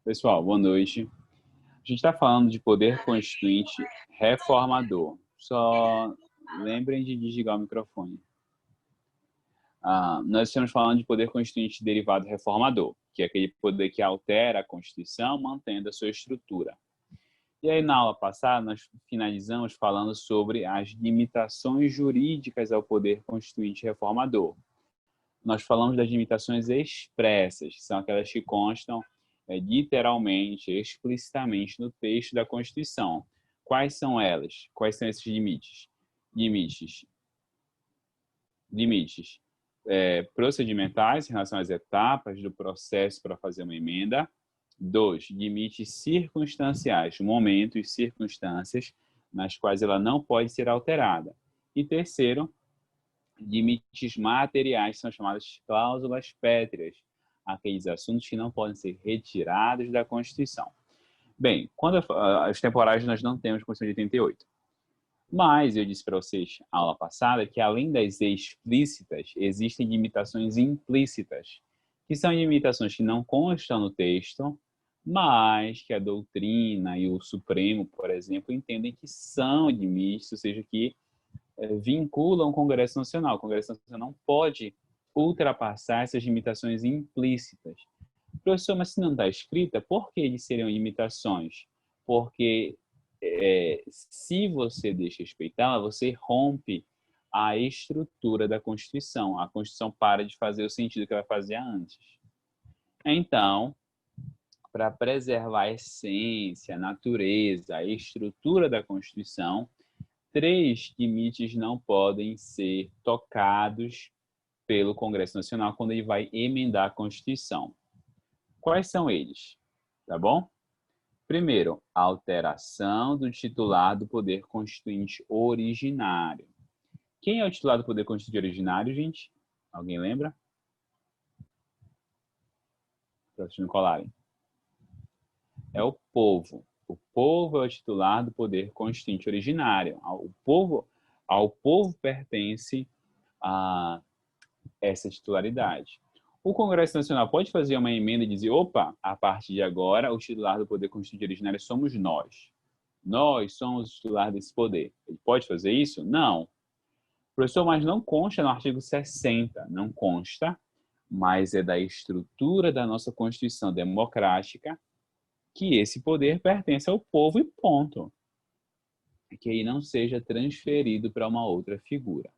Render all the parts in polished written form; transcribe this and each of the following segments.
Pessoal, boa noite. A gente está falando de poder constituinte reformador. Só lembrem de desligar o microfone. Nós estamos falando de poder constituinte derivado reformador, que é aquele poder que altera a Constituição, mantendo a sua estrutura. E aí, na aula passada, nós finalizamos falando sobre as limitações jurídicas ao poder constituinte reformador. Nós falamos das limitações expressas, que são aquelas que constam literalmente, explicitamente no texto da Constituição. Quais são elas? Quais são esses limites? Limites procedimentais em relação às etapas do processo para fazer uma emenda. 2. Limites circunstanciais, momentos e circunstâncias nas quais ela não pode ser alterada. E terceiro, limites materiais, são chamadas cláusulas pétreas, aqueles assuntos que não podem ser retirados da Constituição. Bem, quando os temporais nós não temos Constituição de 88. Mas eu disse para vocês na aula passada que além das explícitas, existem limitações implícitas, que são limitações que não constam no texto, mas que a doutrina e o Supremo, por exemplo, entendem que são limites, ou seja, que vinculam o Congresso Nacional. O Congresso Nacional não pode ultrapassar essas limitações implícitas. Professor, mas se não está escrita, por que eles seriam limitações? Porque se você deixa respeitar, você rompe a estrutura da Constituição. A Constituição para de fazer o sentido que ela fazia antes. Então, para preservar a essência, a natureza, a estrutura da Constituição, 3 limites não podem ser tocados pelo Congresso Nacional quando ele vai emendar a Constituição. Quais são eles? Tá bom? Primeiro, a alteração do titular do poder constituinte originário. Quem é o titular do poder constituinte originário, gente? Alguém lembra? Professor Nicolai. É o povo. O povo é o titular do poder constituinte originário. Ao povo pertence a essa titularidade. O Congresso Nacional pode fazer uma emenda e dizer, opa, a partir de agora, o titular do poder constituinte originário somos nós. Nós somos o titular desse poder. Ele pode fazer isso? Não. Professor, mas não consta no artigo 60. Não consta, mas é da estrutura da nossa Constituição democrática que esse poder pertence ao povo e ponto. Que ele não seja transferido para uma outra figura.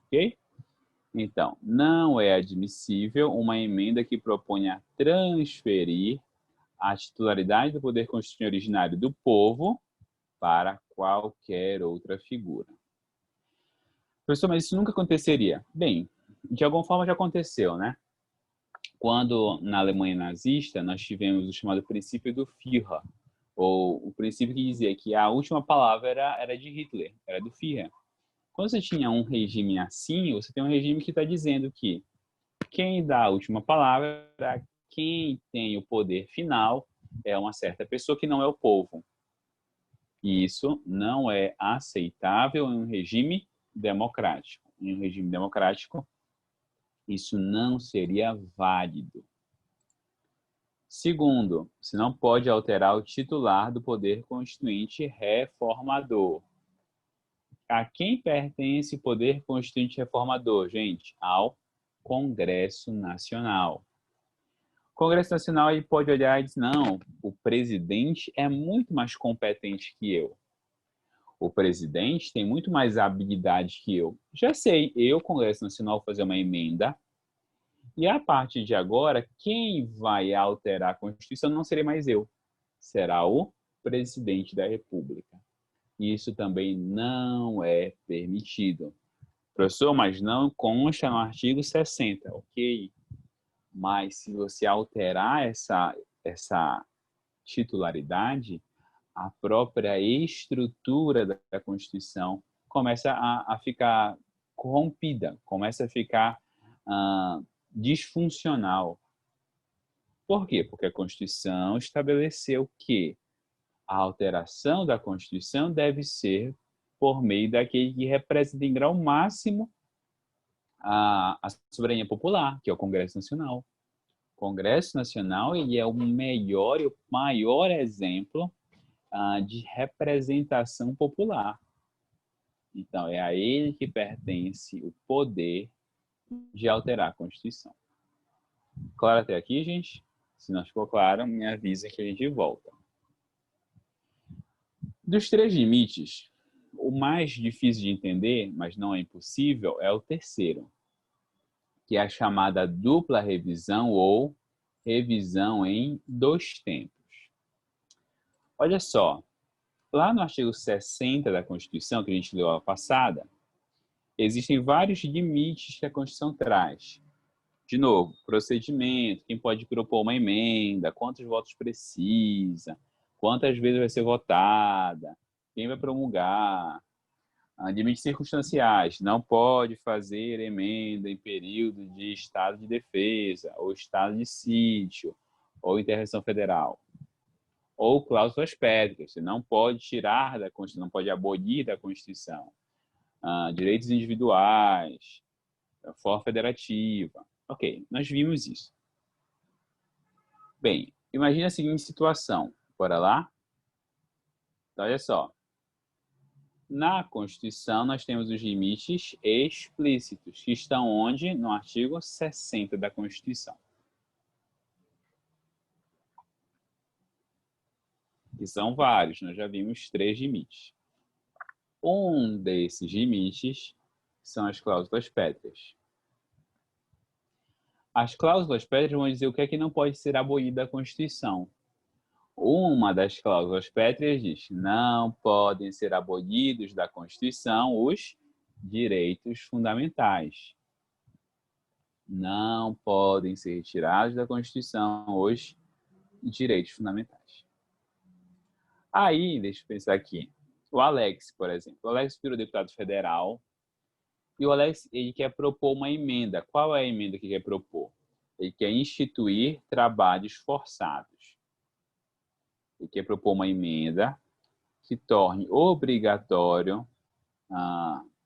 Ok? Então, não é admissível uma emenda que proponha transferir a titularidade do poder constituinte originário do povo para qualquer outra figura. Professor, mas isso nunca aconteceria? Bem, de alguma forma já aconteceu, né? Quando na Alemanha nazista nós tivemos o chamado princípio do Führer, ou o princípio que dizia que a última palavra era de Hitler, era do Führer. Quando você tinha um regime assim, você tem um regime que está dizendo que quem dá a última palavra, quem tem o poder final, é uma certa pessoa que não é o povo. E isso não é aceitável em um regime democrático. Em um regime democrático, isso não seria válido. Segundo, você não pode alterar o titular do poder constituinte reformador. A quem pertence o poder constituinte reformador, gente? Ao Congresso Nacional. O Congresso Nacional ele pode olhar e dizer, não, o presidente é muito mais competente que eu. O presidente tem muito mais habilidade que eu. Já sei, eu, Congresso Nacional, fazer uma emenda, e a partir de agora, quem vai alterar a Constituição não serei mais eu, será o presidente da República. Isso também não é permitido. Professor, mas não consta no artigo 60, ok? Mas se você alterar essa titularidade, a própria estrutura da Constituição começa a ficar corrompida, começa a ficar disfuncional. Por quê? Porque a Constituição estabeleceu que a alteração da Constituição deve ser por meio daquele que representa em grau máximo a soberania popular, que é o Congresso Nacional. Congresso Nacional, ele é o melhor e o maior exemplo de representação popular. Então, é a ele que pertence o poder de alterar a Constituição. Claro até aqui, gente? Se não ficou claro, me avisa que a gente volta. Dos 3 limites, o mais difícil de entender, mas não é impossível, é o terceiro, que é a chamada dupla revisão ou revisão em 2 tempos. Olha só, lá no artigo 60 da Constituição, que a gente leu a passada, existem vários limites que a Constituição traz. De novo, procedimento, quem pode propor uma emenda, quantos votos precisa, quantas vezes vai ser votada, quem vai promulgar. Limites circunstanciais, não pode fazer emenda em período de estado de defesa, ou estado de sítio, ou intervenção federal. Ou cláusulas pétreas, você não pode tirar da Constituição, não pode abolir da Constituição. Direitos individuais, forma federativa. Ok, nós vimos isso. Bem, imagine a seguinte situação. Bora lá? Então, olha só. Na Constituição, nós temos os limites explícitos, que estão onde? No artigo 60 da Constituição. Que são vários, nós já vimos 3 limites. Um desses limites são as cláusulas pétreas. As cláusulas pétreas vão dizer o que é que não pode ser abolido da Constituição. Uma das cláusulas pétreas diz: não podem ser abolidos da Constituição os direitos fundamentais. Não podem ser retirados da Constituição os direitos fundamentais. Aí, deixa eu pensar aqui. O Alex, por exemplo. O Alex virou deputado federal e o Alex ele quer propor uma emenda. Qual é a emenda que quer propor? Ele quer instituir trabalhos forçados. Ele quer propor uma emenda que torne obrigatório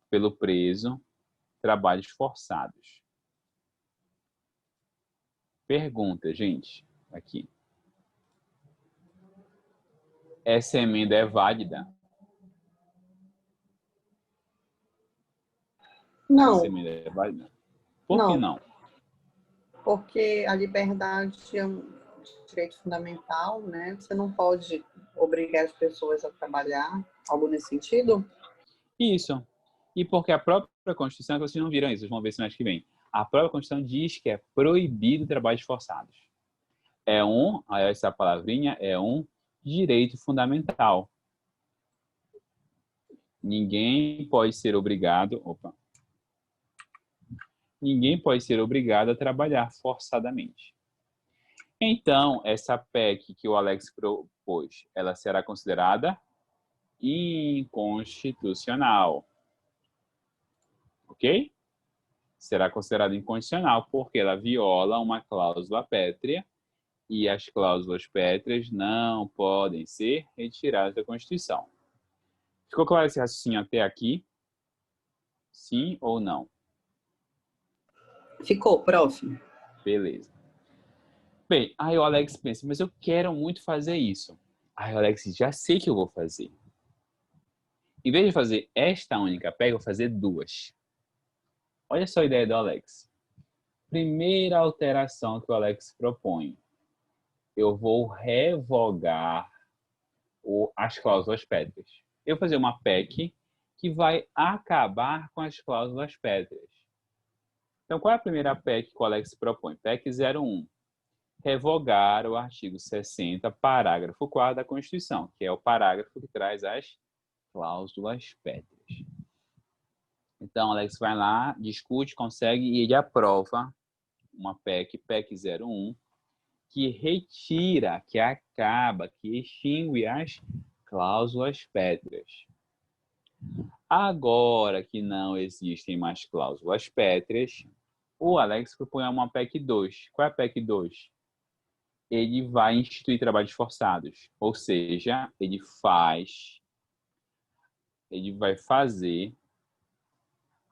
pelo preso trabalhos forçados. Pergunta, gente, aqui. Essa emenda é válida? Não. Essa emenda é válida? Por que não? Porque a liberdade é um direito fundamental, né? Você não pode obrigar as pessoas a trabalhar, algo nesse sentido? Isso. E porque a própria Constituição, vocês não viram isso, vocês vão ver semana que vem. A própria Constituição diz que é proibido trabalhos forçados. Essa palavrinha é um direito fundamental. Ninguém pode ser obrigado, ninguém pode ser obrigado a trabalhar forçadamente. Então, essa PEC que o Alex propôs, ela será considerada inconstitucional. Ok? Será considerada inconstitucional porque ela viola uma cláusula pétrea e as cláusulas pétreas não podem ser retiradas da Constituição. Ficou claro esse raciocínio até aqui? Sim ou não? Ficou, prof. Beleza. Bem, aí o Alex pensa, mas eu quero muito fazer isso. Aí o Alex diz, já sei que eu vou fazer. Em vez de fazer esta única PEC, eu vou fazer 2. Olha só a ideia do Alex. Primeira alteração que o Alex propõe. Eu vou revogar as cláusulas pétreas. Eu vou fazer uma PEC que vai acabar com as cláusulas pétreas. Então, qual é a primeira PEC que o Alex propõe? PEC 01. Revogar o artigo 60, parágrafo 4 da Constituição, que é o parágrafo que traz as cláusulas pétreas. Então, Alex vai lá, discute, consegue e ele aprova uma PEC 01, que retira, que acaba, que extingue as cláusulas pétreas. Agora que não existem mais cláusulas pétreas, o Alex propõe uma PEC 2. Qual é a PEC 2? Ele vai instituir trabalhos forçados, ou seja, ele vai fazer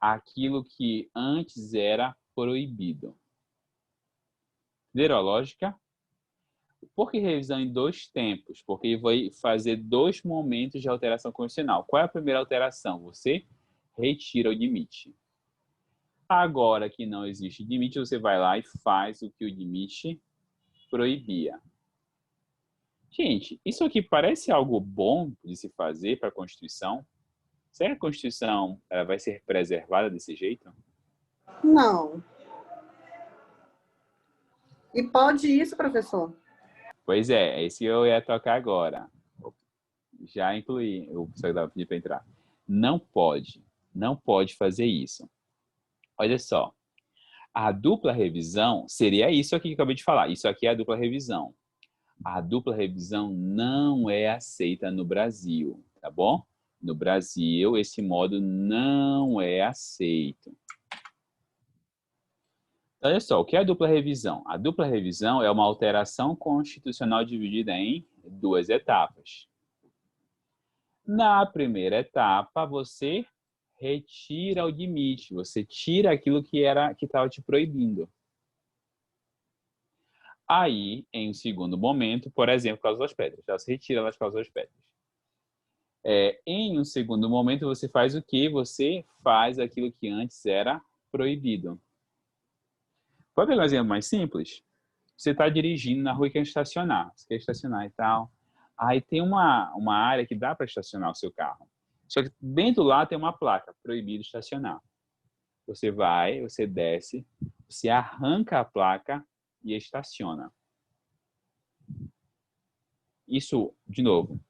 aquilo que antes era proibido. Entenderam a lógica? Por que revisão em 2 tempos? Porque vai fazer 2 momentos de alteração condicional. Qual é a primeira alteração? Você retira o limite. Agora que não existe limite, você vai lá e faz o que o limite proibia. Gente, isso aqui parece algo bom de se fazer para a Constituição? Será que a Constituição vai ser preservada desse jeito? Não. E pode isso, professor? Pois é isso que eu ia tocar agora. Já incluí, o professor dava pedir para entrar. Não pode fazer isso. Olha só, a dupla revisão seria isso aqui que eu acabei de falar. Isso aqui é a dupla revisão. A dupla revisão não é aceita no Brasil, tá bom? No Brasil, esse modo não é aceito. Olha só, o que é a dupla revisão? A dupla revisão é uma alteração constitucional dividida em 2 etapas. Na primeira etapa, você retira o limite, você tira aquilo que estava te proibindo. Aí, em um segundo momento, por exemplo, causa das pedras, já se retira as causas das pedras. Em um segundo momento, você faz o quê? Você faz aquilo que antes era proibido. Pode pegar um exemplo mais simples? Você está dirigindo na rua e quer estacionar. Você quer estacionar e tal. Aí tem uma área que dá para estacionar o seu carro. Só que bem do lado tem uma placa, proibido estacionar. Você vai, você desce, você arranca a placa e estaciona. Isso, de novo,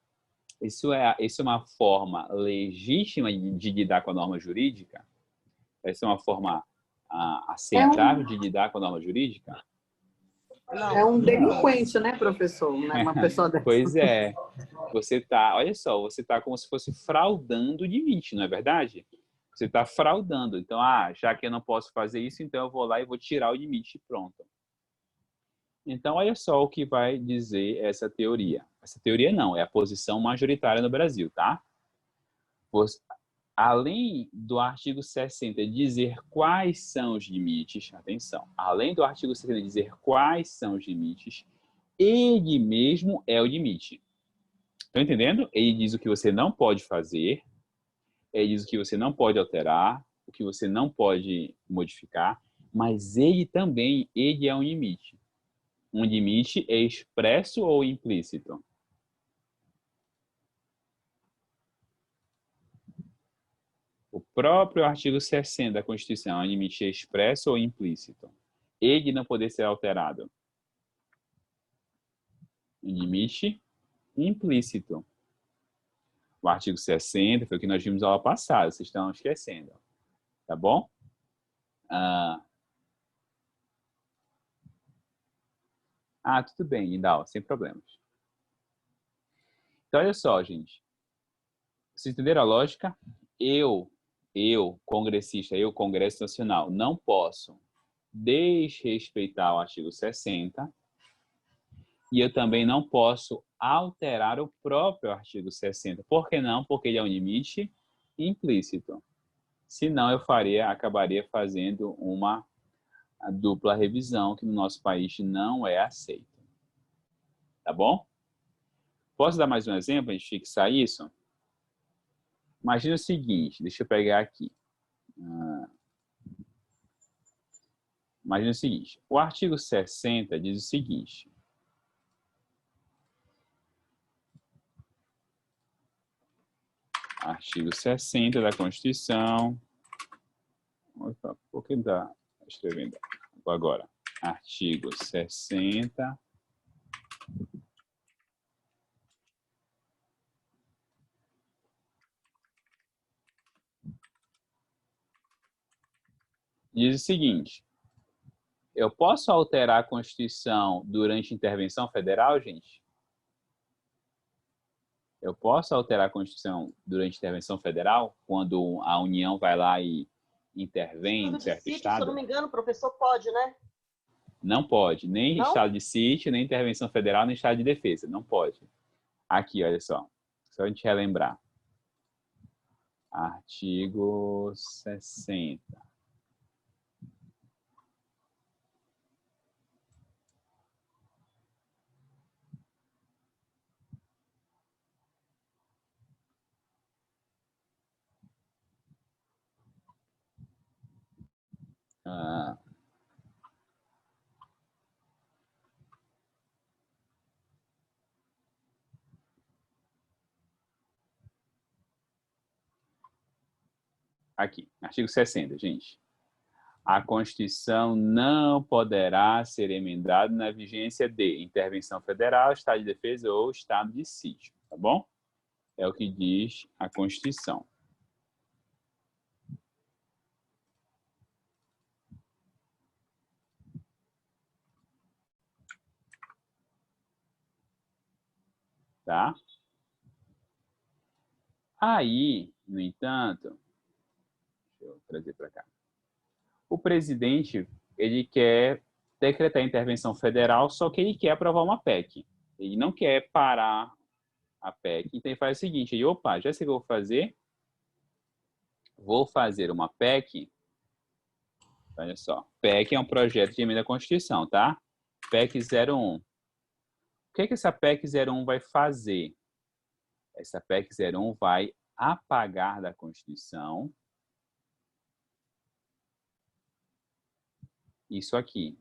isso é uma forma legítima de lidar com a norma jurídica? Essa é uma forma aceitável de lidar com a norma jurídica? É um delinquente, né, professor? Uma pessoa dessa. Pois é. Você tá, olha só, você tá como se fosse fraudando o limite, não é verdade? Você está fraudando. Então, já que eu não posso fazer isso, então eu vou lá e vou tirar o limite e pronto. Então, olha só o que vai dizer essa teoria. Essa teoria não, é a posição majoritária no Brasil, tá? Além do artigo 60 dizer quais são os limites, atenção, além do artigo 60 dizer quais são os limites, ele mesmo é o limite. Estão entendendo? Ele diz o que você não pode fazer, ele diz o que você não pode alterar, o que você não pode modificar, mas ele também, ele é um limite. Um limite é expresso ou implícito? O próprio artigo 60 da Constituição é um limite expresso ou implícito? Ele não poder ser alterado. Um limite implícito. O artigo 60 foi o que nós vimos na aula passada, vocês estão esquecendo. Tá bom? Tudo bem, Lindau, sem problemas. Então, olha só, gente. Vocês entenderam a lógica? Eu, congressista, Congresso Nacional, não posso desrespeitar o artigo 60 e eu também não posso alterar o próprio artigo 60. Por que não? Porque ele é um limite implícito. Senão, eu acabaria fazendo uma dupla revisão, que no nosso país não é aceita. Tá bom? Posso dar mais um exemplo, a gente fixar isso? Imagina o seguinte, deixa eu pegar aqui. Imagina o seguinte, o artigo 60 diz o seguinte. Artigo 60 da Constituição. Opa, por que está escrevendo agora? Artigo 60. Diz o seguinte, eu posso alterar a Constituição durante intervenção federal, gente? Eu posso alterar a Constituição durante intervenção federal, quando a União vai lá e intervém em certo estado? Se eu não me engano, o professor pode, né? Não pode, nem Não? estado de sítio, nem intervenção federal, nem estado de defesa, não pode. Aqui, olha só a gente relembrar. Artigo 60. Ah, aqui, artigo 60, gente. A Constituição não poderá ser emendada na vigência de intervenção federal, estado de defesa ou estado de sítio, tá bom? É o que diz a Constituição. Tá? Aí, no entanto, deixa eu trazer para cá. O presidente, ele quer decretar intervenção federal, só que ele quer aprovar uma PEC. Ele não quer parar a PEC. Então, ele faz o seguinte, ele, opa, já sei o que eu vou fazer? Vou fazer uma PEC. Olha só, PEC é um projeto de emenda à Constituição, tá? PEC 01. O que essa PEC 01 vai fazer? Essa PEC 01 vai apagar da Constituição isso aqui.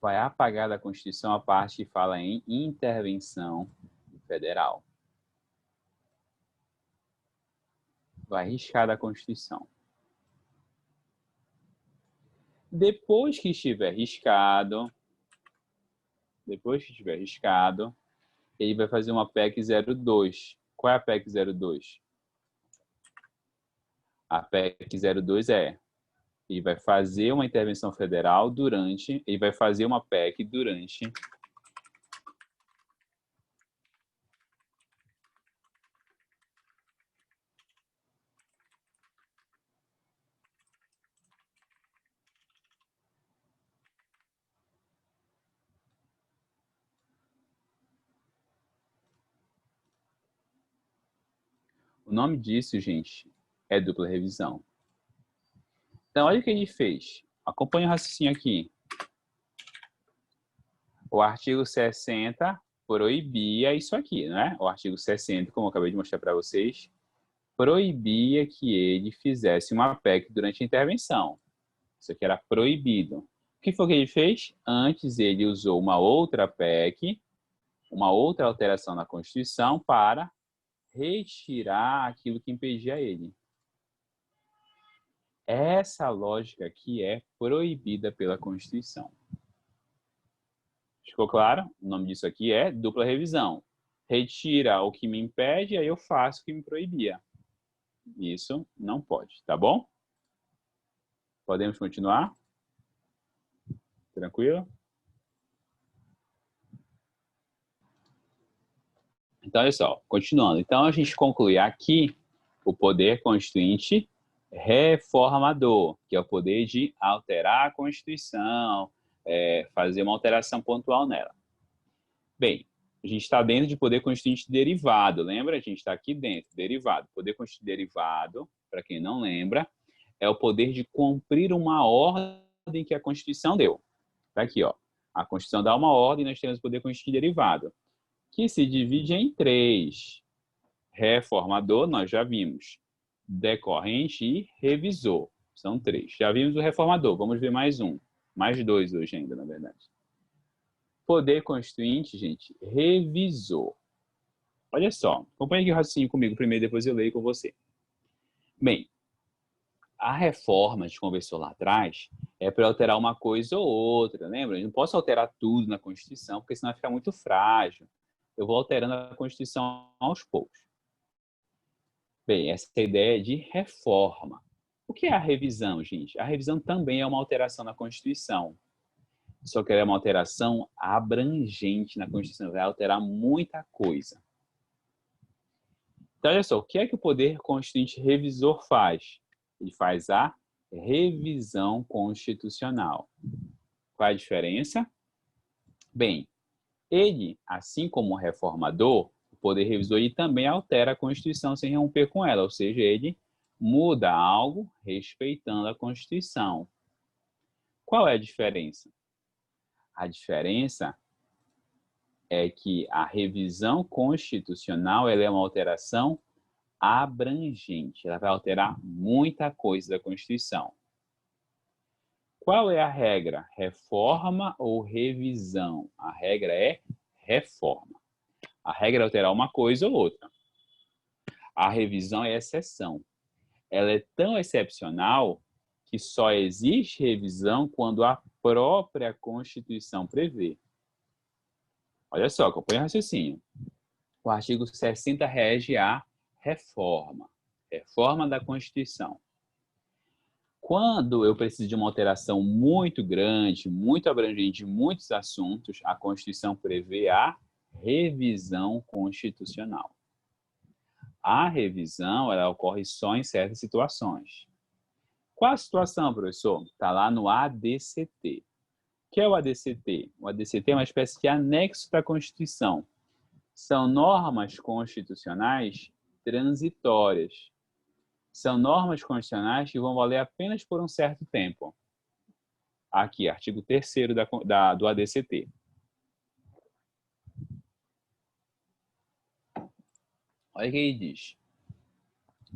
Vai apagar da Constituição a parte que fala em intervenção federal. Vai riscar da Constituição. Depois que estiver riscado, ele vai fazer uma PEC 02. Qual é a PEC 02? A PEC 02 ele vai fazer uma intervenção federal ele vai fazer uma PEC durante o nome disso, gente, é dupla revisão. Então, olha o que ele fez. Acompanhe o raciocínio aqui. O artigo 60 proibia isso aqui, né? O artigo 60, como eu acabei de mostrar para vocês, proibia que ele fizesse uma PEC durante a intervenção. Isso aqui era proibido. O que foi que ele fez? Antes, ele usou uma outra PEC, uma outra alteração na Constituição para retirar aquilo que impedia ele. Essa lógica aqui é proibida pela Constituição. Ficou claro? O nome disso aqui é dupla revisão. Retira o que me impede, aí eu faço o que me proibia. Isso não pode, tá bom? Podemos continuar? Tranquilo? Então, olha só, continuando. Então, a gente conclui aqui o poder constituinte reformador, que é o poder de alterar a Constituição, fazer uma alteração pontual nela. Bem, a gente está dentro de poder constituinte derivado, lembra? A gente está aqui dentro, derivado. Poder constituinte derivado, para quem não lembra, é o poder de cumprir uma ordem que a Constituição deu. Está aqui, ó. A Constituição dá uma ordem e nós temos o poder constituinte derivado, que se divide em 3. Reformador, nós já vimos. Decorrente e revisor. São 3. Já vimos o reformador, vamos ver mais um. Mais 2 hoje ainda, na verdade. Poder constituinte, gente, revisor. Olha só, acompanhe aqui o raciocínio comigo primeiro, depois eu leio com você. Bem, a reforma, a gente conversou lá atrás, é para alterar uma coisa ou outra, lembra? Eu não posso alterar tudo na Constituição, porque senão vai ficar muito frágil. Eu vou alterando a Constituição aos poucos. Bem, essa é a ideia de reforma. O que é a revisão, gente? A revisão também é uma alteração na Constituição. Só que ela é uma alteração abrangente na Constituição, vai alterar muita coisa. Então, olha só, o que é que o poder constituinte revisor faz? Ele faz a revisão constitucional. Qual é a diferença? Bem, ele, assim como o reformador, o poder revisor, ele também altera a Constituição sem romper com ela, ou seja, ele muda algo respeitando a Constituição. Qual é a diferença? A diferença é que a revisão constitucional ela é uma alteração abrangente. Ela vai alterar muita coisa da Constituição. Qual é a regra? Reforma ou revisão? A regra é reforma. A regra é alterar uma coisa ou outra. A revisão é exceção. Ela é tão excepcional que só existe revisão quando a própria Constituição prevê. Olha só, acompanha o raciocínio. O artigo 60 rege a reforma. Reforma da Constituição. Quando eu preciso de uma alteração muito grande, muito abrangente de muitos assuntos, a Constituição prevê a revisão constitucional. A revisão, ela ocorre só em certas situações. Qual a situação, professor? Está lá no ADCT. O que é o ADCT? O ADCT é uma espécie de anexo da Constituição. São normas constitucionais transitórias. São normas constitucionais que vão valer apenas por um certo tempo. Aqui, artigo 3º do ADCT. Olha o que ele diz.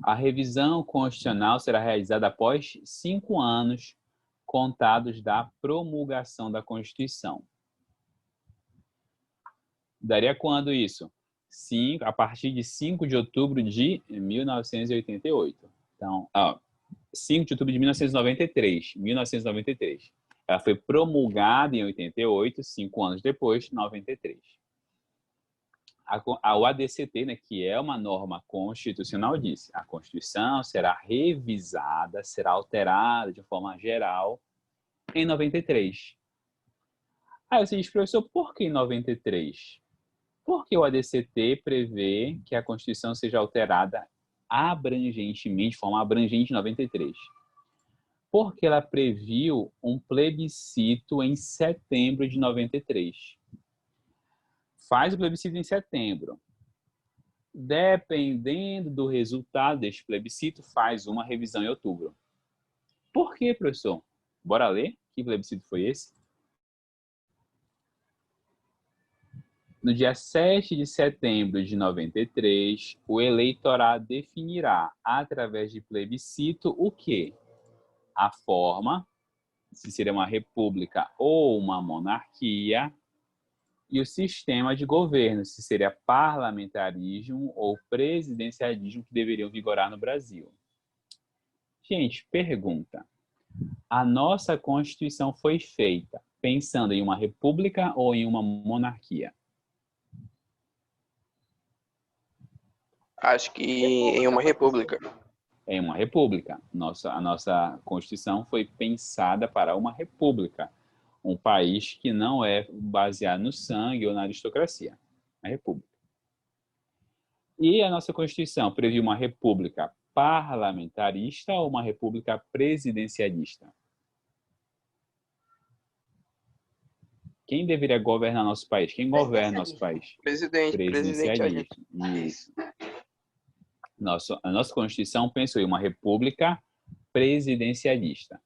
A revisão constitucional será realizada após 5 anos contados da promulgação da Constituição. Daria quando isso? A partir de 5 de outubro de 1988. Então, 5 de outubro de 1993. Ela foi promulgada em 88, 5 anos depois, 93. O ADCT, né, que é uma norma constitucional, disse: a Constituição será revisada, será alterada de forma geral em 93. Aí você diz, professor, por que em 93? Porque o ADCT prevê que a Constituição seja alterada abrangentemente, de forma abrangente em 93. Porque ela previu um plebiscito em setembro de 93. Faz o plebiscito em setembro. Dependendo do resultado deste plebiscito, faz uma revisão em outubro. Por quê, professor? Bora ler? Que plebiscito foi esse? No dia 7 de setembro de 93, o eleitorado definirá, através de plebiscito, o quê? A forma, se seria uma república ou uma monarquia, e o sistema de governo, se seria parlamentarismo ou presidencialismo, que deveriam vigorar no Brasil. Gente, pergunta. A nossa Constituição foi feita pensando em uma república ou em uma monarquia? Acho que em uma república. Em uma república. A nossa Constituição foi pensada para uma república. Um país que não é baseado no sangue ou na aristocracia. A república. E a nossa Constituição previu uma república parlamentarista ou uma república presidencialista? Quem deveria governar nosso país? Quem governa nosso país? Presidencialista. Isso. A nossa Constituição pensou em uma república presidencialista.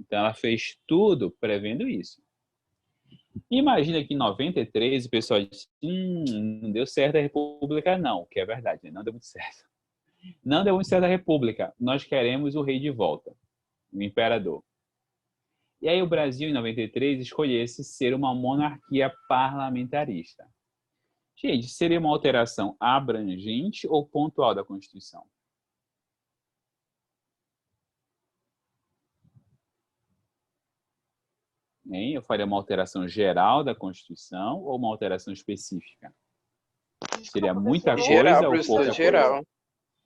Então, ela fez tudo prevendo isso. Imagina que em 93 o pessoal disse, não deu certo a república não, que é verdade, né? Não deu muito certo. Não deu muito certo a república. Nós queremos o rei de volta, o imperador. E aí o Brasil, em 93, escolhesse ser uma monarquia parlamentarista. Gente, seria uma alteração abrangente ou pontual da Constituição? Eu faria uma alteração geral da Constituição ou uma alteração específica? Seria muita coisa geral, ou pouca geral. coisa?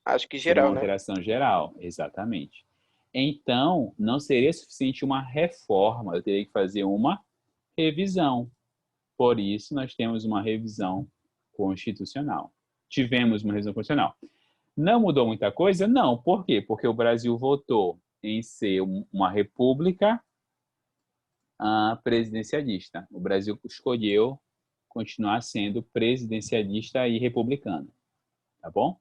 Acho que Seria geral, uma alteração geral, exatamente. Então, não seria suficiente uma reforma, eu teria que fazer uma revisão. Por isso, nós temos uma revisão constitucional. Tivemos uma revisão constitucional. Não mudou muita coisa? Não. Por quê? Porque o Brasil votou em ser uma república presidencialista. O Brasil escolheu continuar sendo presidencialista e republicano. Tá bom?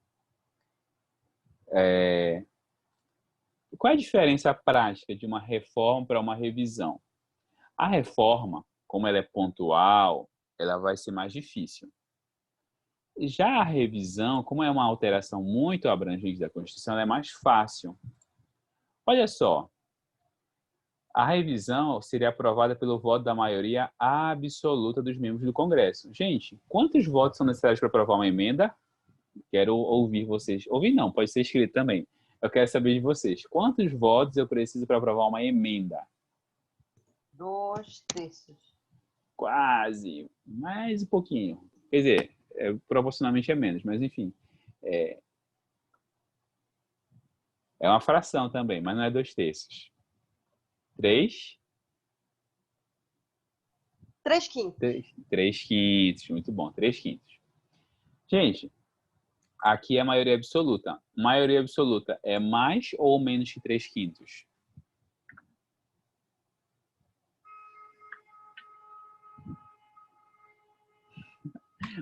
Qual é a diferença prática de uma reforma para uma revisão? A reforma, como ela é pontual, ela vai ser mais difícil. Já a revisão, como é uma alteração muito abrangente da Constituição, ela é mais fácil. Olha só, A revisão seria aprovada pelo voto da maioria absoluta dos membros do Congresso. Gente, quantos votos são necessários para aprovar uma emenda? Quero ouvir vocês. Ouvir não, pode ser escrito também. Eu quero saber de vocês. Quantos votos eu preciso para aprovar uma emenda? 2/3. Quase. Mais um pouquinho. Quer dizer, proporcionalmente é menos, mas enfim. É uma fração também, mas não é 2/3. 3? 3/5. 3/5, muito bom, 3/5. Gente, aqui é a maioria absoluta. Maioria absoluta é mais ou menos que 3/5?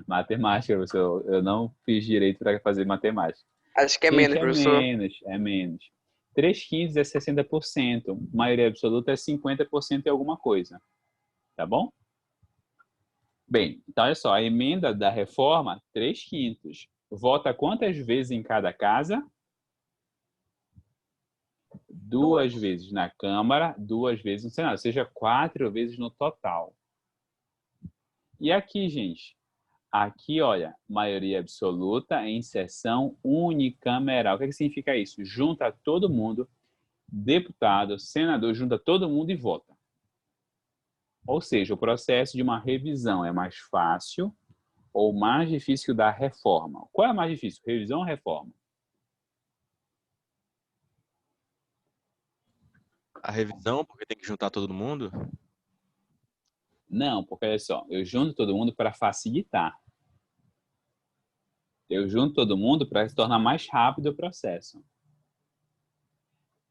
Matemática, professor. Eu não fiz direito para fazer matemática. Acho que é Gente, menos, professor. É menos. 3/5 é 60%. Maioria absoluta é 50% e alguma coisa. Tá bom? Bem, então olha só. A emenda da reforma, 3/5. Vota quantas vezes em cada casa? 2 vezes na Câmara, 2 vezes no Senado. Ou seja, 4 vezes no total. E aqui, gente? Aqui, olha, maioria absoluta em sessão unicameral. O que significa isso? Junta todo mundo, deputado, senador, junta todo mundo e vota. Ou seja, o processo de uma revisão é mais fácil ou mais difícil que o da reforma. Qual é mais difícil, revisão ou reforma? A revisão, porque tem que juntar todo mundo? Não, porque olha só, eu junto todo mundo para facilitar. Eu junto todo mundo para se tornar mais rápido o processo.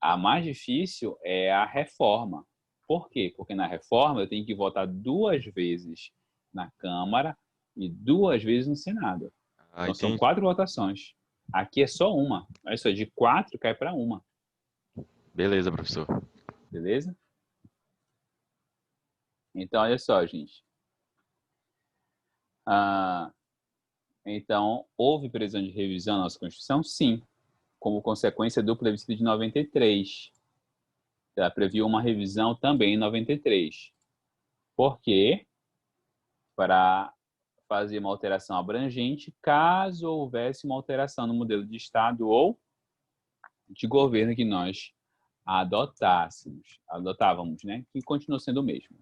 A mais difícil é a reforma. Por quê? Porque na reforma eu tenho que votar 2 vezes na Câmara e 2 vezes no Senado. Então são 4 votações. Aqui é só uma. Olha só, de 4 cai para 1. Beleza, professor. Beleza? Então, olha só, gente. Então, houve previsão de revisão na nossa Constituição? Sim. Como consequência do plebiscito de 93. Ela previu uma revisão também em 93. Por quê? Para fazer uma alteração abrangente, caso houvesse uma alteração no modelo de Estado ou de governo que nós adotávamos, né? Que continuou sendo o mesmo.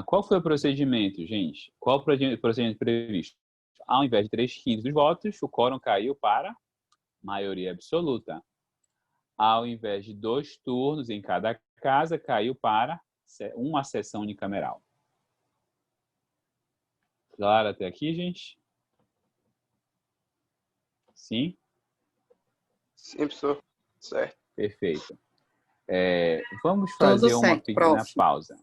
Qual foi o procedimento, gente? Qual o procedimento previsto? Ao invés de 3/5 dos votos, o quórum caiu para maioria absoluta. Ao invés de 2 turnos em cada casa, caiu para uma sessão unicameral. Claro até aqui, gente? Sim? Sim, professor. Certo. Perfeito. Vamos fazer uma pequena pausa.